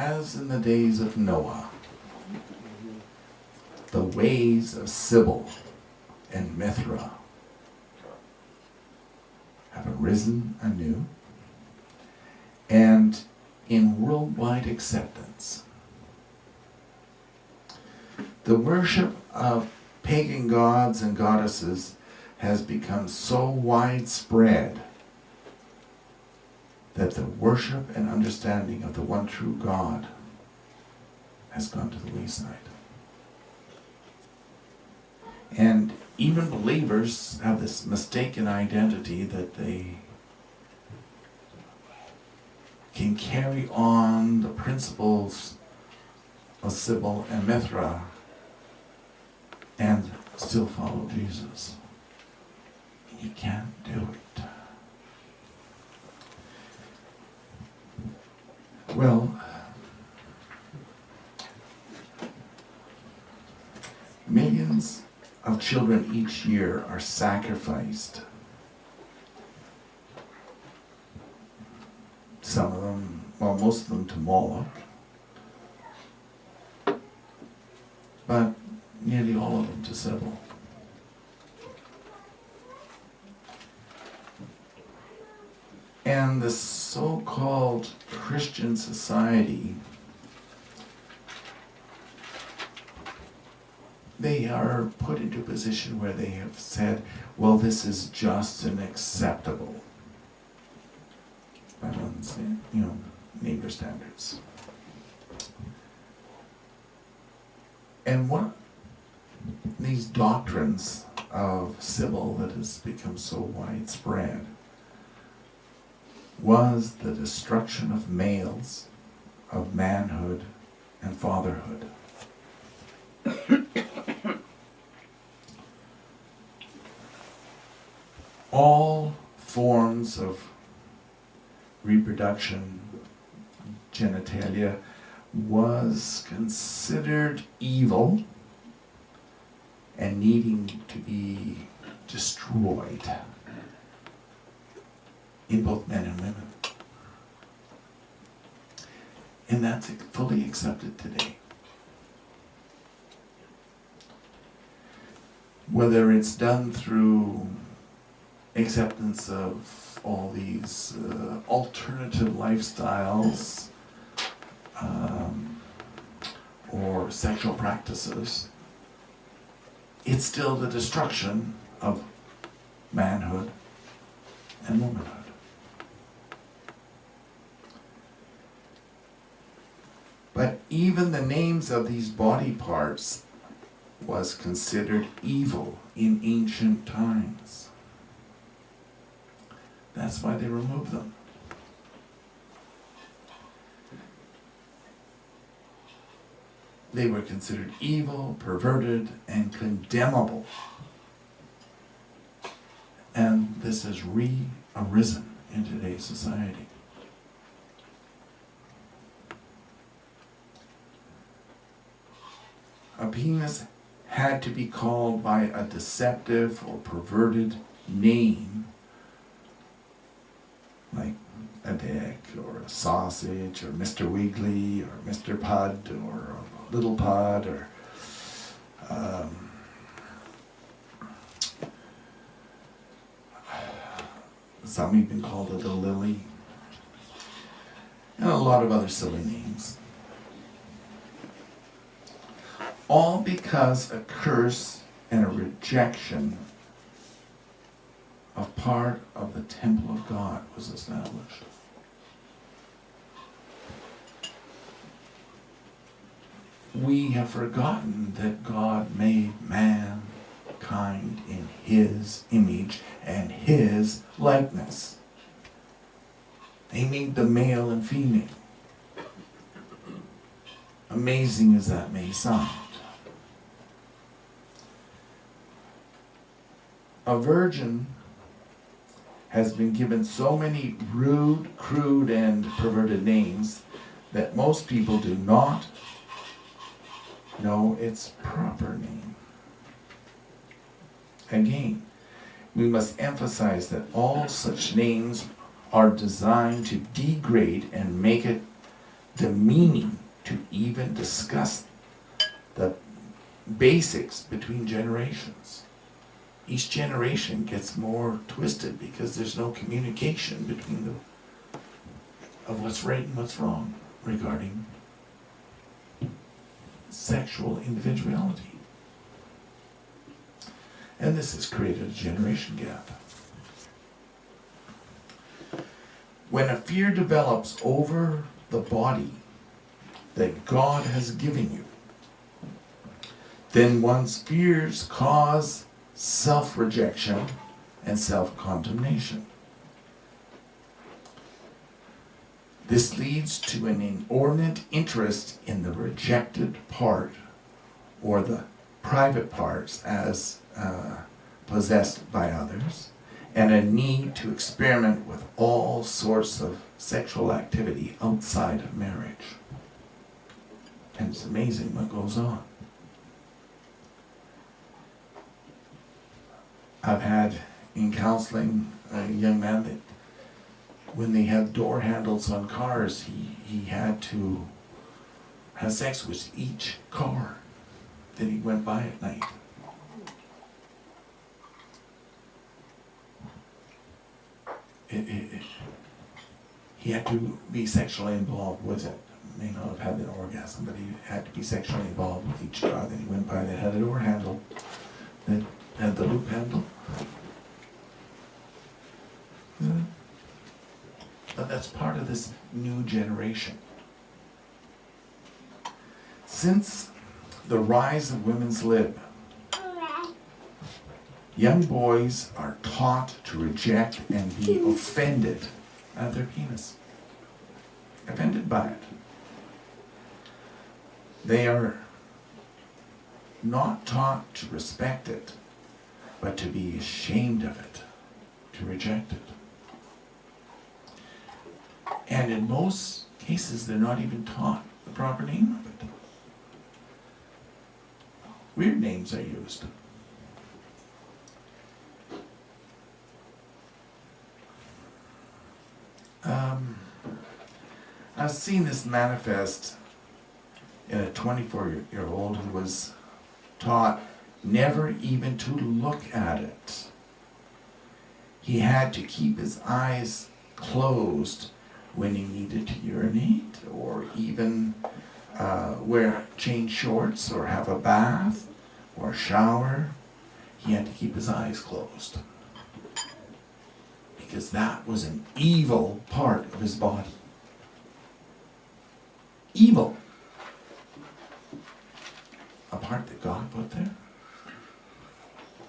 as in the days of Noah, the ways of Sibyl and Mithra have arisen anew, and in worldwide acceptance, the worship of pagan gods and goddesses has become so widespread that the worship and understanding of the one true God has gone to the wayside. And even believers have this mistaken identity that they can carry on the principles of Sibyl and Mithra and still follow Jesus. You can't do it. Well, millions of children each year are sacrificed. Some of them, well, most of them to Moloch, but nearly all of them to Sibyl. And the so-called Christian society, they are put into a position where they have said, well, this is just and acceptable by one's, neighbor standards. And what these doctrines of Sibyl that has become so widespread was the destruction of males, of manhood and fatherhood. All forms of reproduction, genitalia, was considered evil and needing to be destroyed in both men and women. And that's fully accepted today. Whether it's done through acceptance of all these alternative lifestyles or sexual practices, it's still the destruction of manhood and womanhood. But even the names of these body parts was considered evil in ancient times. That's why they removed them. They were considered evil, perverted, and condemnable. And this has re-arisen in today's society. A penis had to be called by a deceptive or perverted name, like a dick or a sausage or Mr. Wiggly or Mr. Pud or Little Pud or some even called it a lily, and a lot of other silly names. All because a curse and a rejection of part of the temple of God was established. We have forgotten that God made mankind in His image and His likeness. He made the male and female. Amazing as that may sound. A virgin has been given so many rude, crude, and perverted names that most people do not know its proper name. Again, we must emphasize that all such names are designed to degrade and make it demeaning to even discuss the basics between generations. Each generation gets more twisted because there's no communication between of what's right and what's wrong regarding sexual individuality. And this has created a generation gap. When a fear develops over the body that God has given you, then one's fears cause self-rejection and self-condemnation. This leads to an inordinate interest in the rejected part, or the private parts as possessed by others, and a need to experiment with all sorts of sexual activity outside of marriage. And it's amazing what goes on. I've had in counseling a young man that when they had door handles on cars, he had to have sex with each car that he went by at night. He had to be sexually involved with it. May not have had an orgasm, but he had to be sexually involved with each car that he went by that had a door handle, that had the loop handle. But that's part of this new generation. Since the rise of women's lib, young boys are taught to reject and be offended at their penis. Offended by it. They are not taught to respect it, but to be ashamed of it, to reject it. And in most cases, they're not even taught the proper name of it. Weird names are used. I've seen this manifest in a 24-year-old who was taught never even to look at it. He had to keep his eyes closed when he needed to urinate, or even change shorts, or have a bath, or shower. He had to keep his eyes closed. Because that was an evil part of his body. Evil. A part that God put there,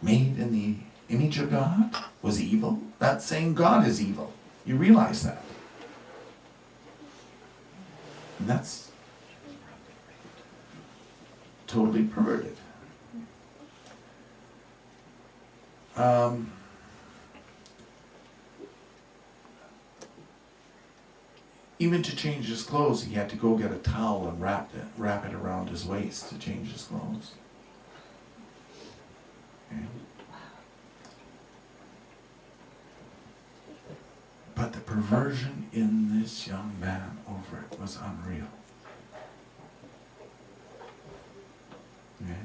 made in the image of God, was evil. That's saying God is evil. You realize that. And that's totally perverted. Even to change his clothes, he had to go get a towel and wrap it around his waist to change his clothes. Okay. But the perversion in this young man over it was unreal. Okay.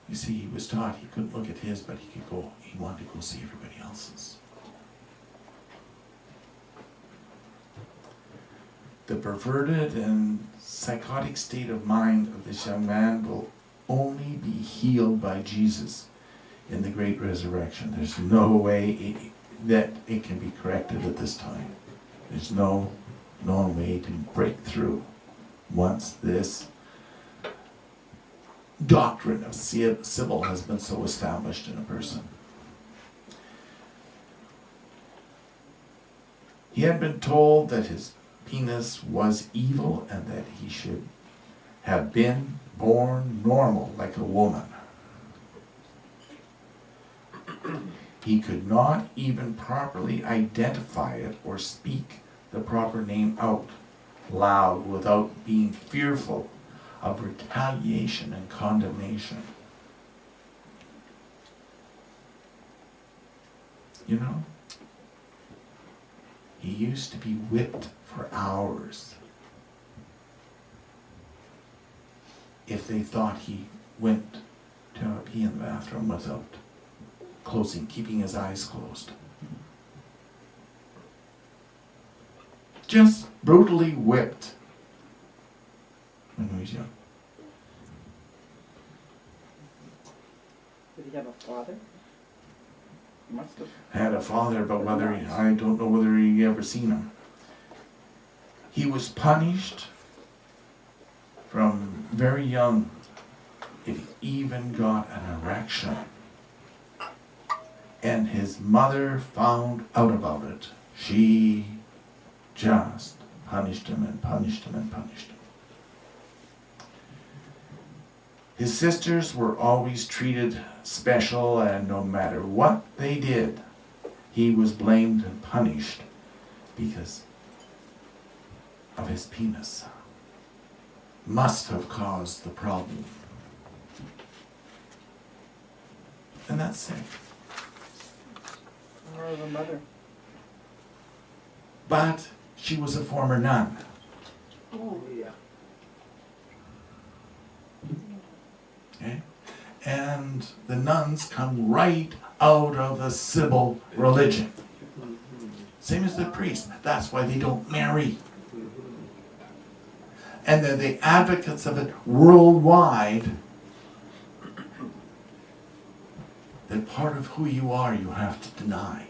You see, he was taught he couldn't look at his, but he wanted to go see everybody else's. The perverted and psychotic state of mind of this young man will only be healed by Jesus in the great resurrection. There's no way that it can be corrected at this time. There's no known way to break through once this doctrine of Sibyl has been so established in a person. He had been told that his penis was evil and that he should have been born normal like a woman. He could not even properly identify it or speak the proper name out loud without being fearful of retaliation and condemnation. You know? He used to be whipped for hours if they thought he went to pee in the bathroom without keeping his eyes closed. Just brutally whipped when he was young. Did he have a father? He must have. Had a father, but I don't know whether he ever seen him. He was punished from very young if he even got an erection. And his mother found out about it. She just punished him and punished him and punished him. His sisters were always treated special, and no matter what they did, he was blamed and punished because of his penis. Must have caused the problem. And that's sick. Or the mother. But she was a former nun. Oh, yeah. Okay? And the nuns come right out of the Sibyl religion. Same as the priests. That's why they don't marry. And they're the advocates of it worldwide. That part of who you are, you have to deny.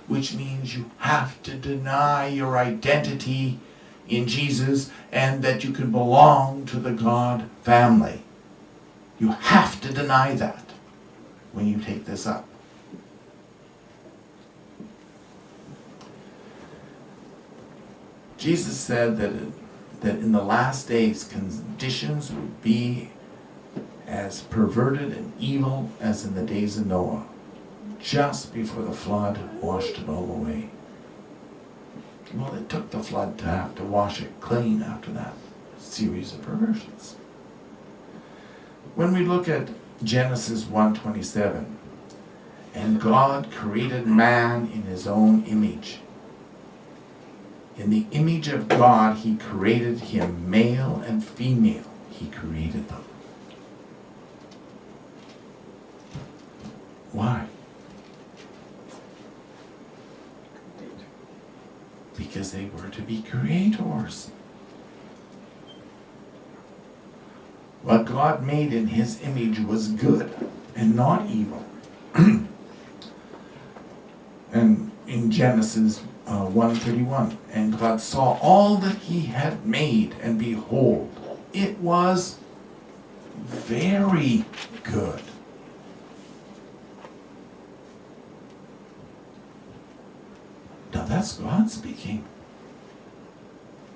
Which means you have to deny your identity in Jesus and that you can belong to the God family. You have to deny that when you take this up. Jesus said that in the last days conditions would be as perverted and evil as in the days of Noah, just before the flood washed it all away. Well, it took the flood to have to wash it clean after that series of perversions. When we look at Genesis 1:27, and God created man in his own image. In the image of God, he created him, male and female. He created them. Why? Because they were to be creators. What God made in his image was good and not evil. And in Genesis 1:31, and God saw all that he had made, and behold, it was very good. Now that's God speaking.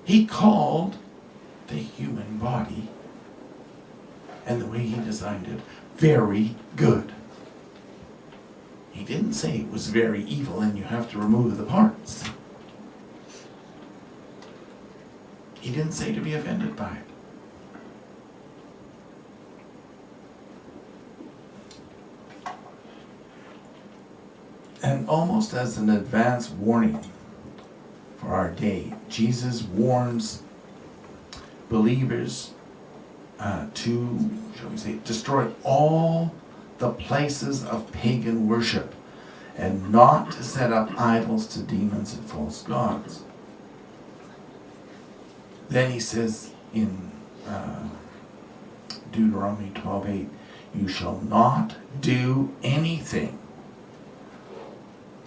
He called the human body and the way he designed it very good. He didn't say it was very evil and you have to remove the parts. He didn't say to be offended by it. And almost as an advance warning for our day, Jesus warns believers to, shall we say, destroy all the places of pagan worship and not to set up idols to demons and false gods. Then he says in Deuteronomy 12:8, you shall not do anything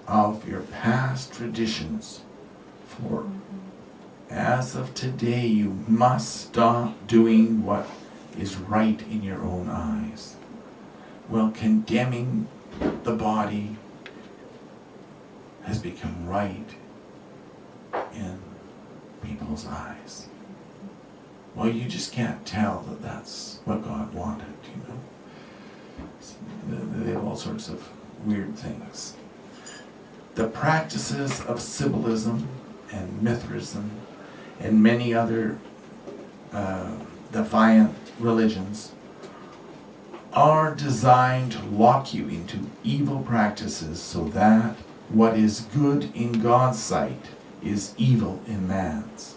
of your past traditions, for as of today you must stop doing what is right in your own eyes. Well, condemning the body has become right in people's eyes. Well, you just can't tell that that's what God wanted, you know. They have all sorts of weird things. The practices of Symbolism and Mithraism and many other defiant religions are designed to lock you into evil practices so that what is good in God's sight is evil in man's.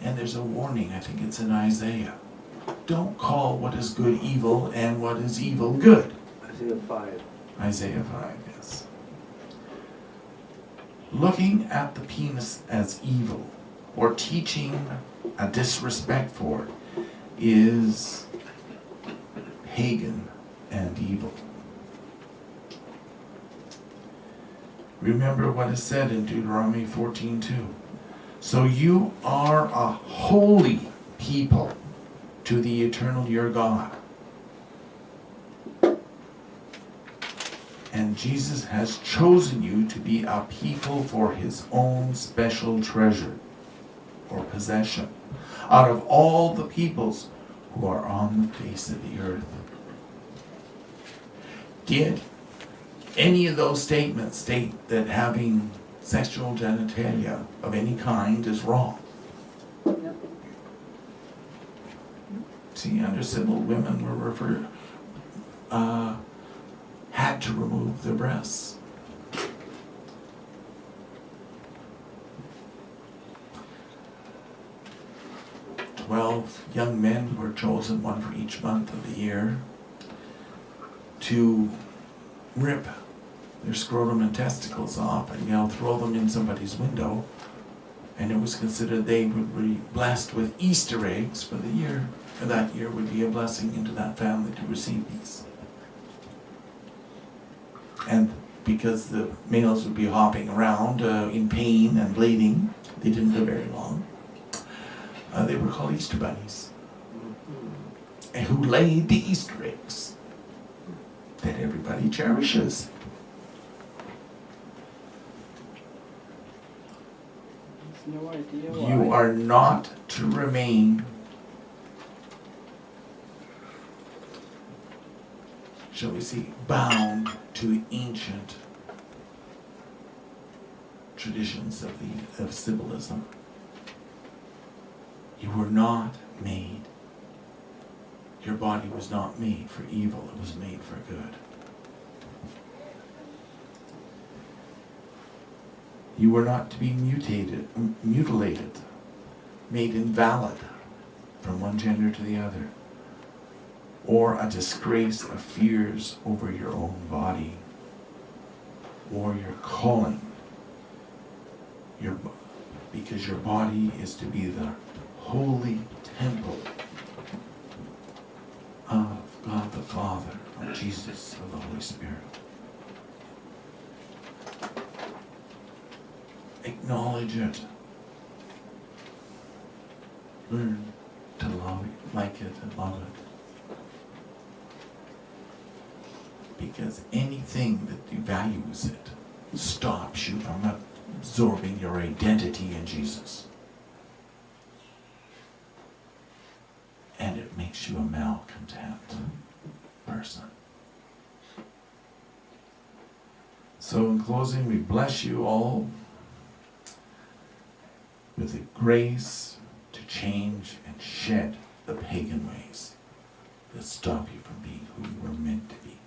And there's a warning, I think it's in Isaiah. Don't call what is good evil and what is evil good. Isaiah 5. Isaiah 5, yes. Looking at the penis as evil or teaching a disrespect for it is pagan and evil. Remember what is said in Deuteronomy 14:2. So you are a holy people to the eternal your God. And Jesus has chosen you to be a people for his own special treasure or possession out of all the peoples who are on the face of the earth. Did any of those statements state that having sexual genitalia of any kind is wrong? No. See, under Sibyl, women were had to remove their breasts. "12 young men were chosen, one for each month of the year, to rip their scrotum and testicles off and throw them in somebody's window, and it was considered they would be blessed with Easter eggs for the year, and that year would be a blessing into that family to receive these. And because the males would be hopping around in pain and bleeding, they didn't live very long. They were called Easter bunnies, and who laid the Easter eggs that everybody cherishes. No idea why. You are not to remain, shall we say, bound to ancient traditions of symbolism. You were not made. Your body was not made for evil, it was made for good. You were not to be mutilated, made invalid from one gender to the other, or a disgrace of fears over your own body, or your calling, because your body is to be the holy temple of God the Father, of Jesus, of the Holy Spirit. Acknowledge it. Learn to love it, like it, and love it. Because anything that devalues it stops you from absorbing your identity in Jesus. And it makes you a malcontent person. So in closing, we bless you all with the grace to change and shed the pagan ways that stop you from being who you were meant to be.